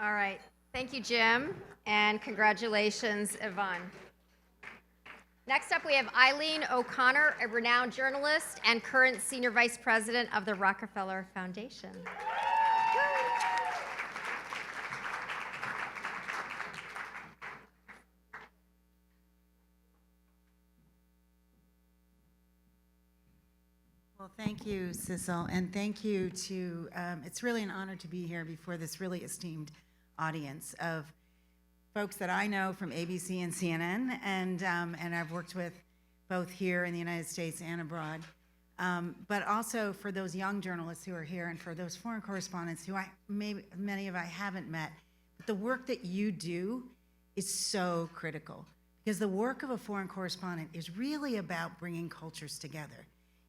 All right. Thank you, Jim, and congratulations, Yvonne. Next up, we have Eileen O'Connor, a renowned journalist and current Senior Vice President of the Rockefeller Foundation. Well, thank you, Sissel, and thank you to, it's really an honor to be here before this really esteemed audience of folks that I know from ABC and CNN, and I've worked with both here in the United States and abroad, but also for those young journalists who are here and for those foreign correspondents who many of I haven't met. But the work that you do is so critical, because the work of a foreign correspondent is really about bringing cultures together.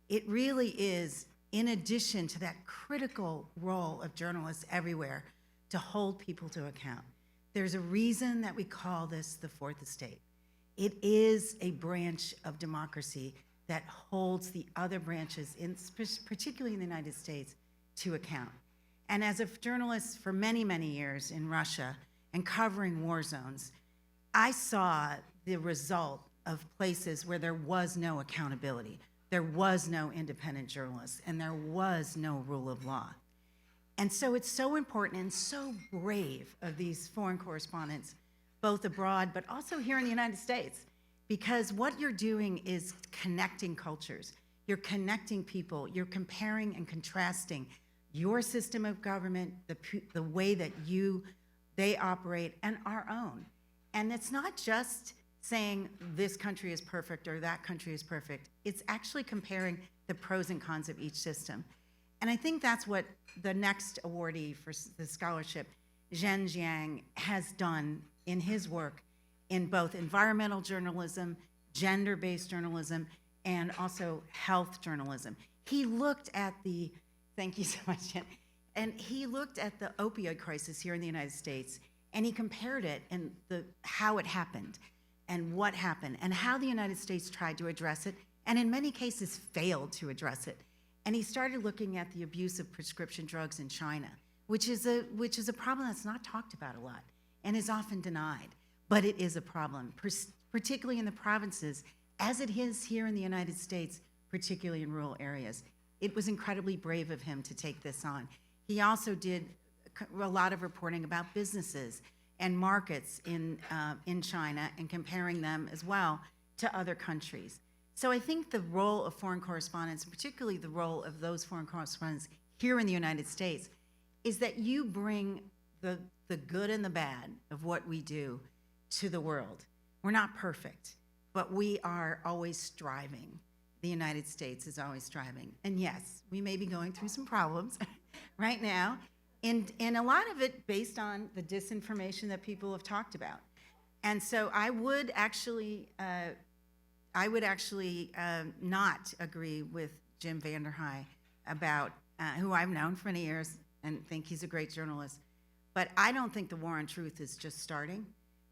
It really is, in addition to that critical role of journalists everywhere, to hold people to account. There's a reason that we call this the Fourth Estate. It is a branch of democracy that holds the other branches, particularly in the United States, to account. And as a journalist for many, many years in Russia and covering war zones, I saw the result of places where there was no accountability. There was no independent journalist, and there was no rule of law. And so it's so important and so brave of these foreign correspondents, both abroad, but also here in the United States, because what you're doing is connecting cultures. You're connecting people. You're comparing and contrasting your system of government, the way that they operate, and our own. And it's not just saying this country is perfect or that country is perfect. It's actually comparing the pros and cons of each system. And I think that's what the next awardee for the scholarship, Zhen Liang, has done in his work in both environmental journalism, gender-based journalism, and also health journalism. He looked at thank you so much, Jen, and he looked at the opioid crisis here in the United States, and he compared it and how it happened, and what happened, and how the United States tried to address it, and in many cases failed to address it. And he started looking at the abuse of prescription drugs in China, which is a problem that's not talked about a lot and is often denied. But it is a problem, particularly in the provinces, as it is here in the United States, particularly in rural areas. It was incredibly brave of him to take this on. He also did a lot of reporting about businesses and markets in China and comparing them as well to other countries. So I think the role of foreign correspondents, particularly the role of those foreign correspondents here in the United States, is that you bring the good and the bad of what we do to the world. We're not perfect, but we are always striving. The United States is always striving. And yes, we may be going through some problems right now, and a lot of it based on the disinformation that people have talked about. And so I would actually not agree with Jim Vanderhei about, who I've known for many years and think he's a great journalist, but I don't think the war on truth is just starting.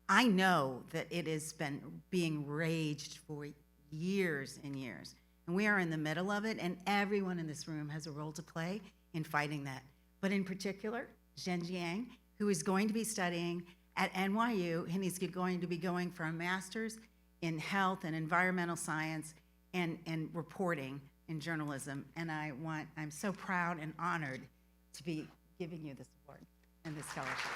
I know that it has been being raged for years and years, and we are in the middle of it, and everyone in this room has a role to play in fighting that. But in particular, Zhen Liang, who is going to be studying at NYU, and he's going to be going for a master's in health and environmental science and reporting in journalism. And I'm so proud and honored to be giving you this award and this scholarship.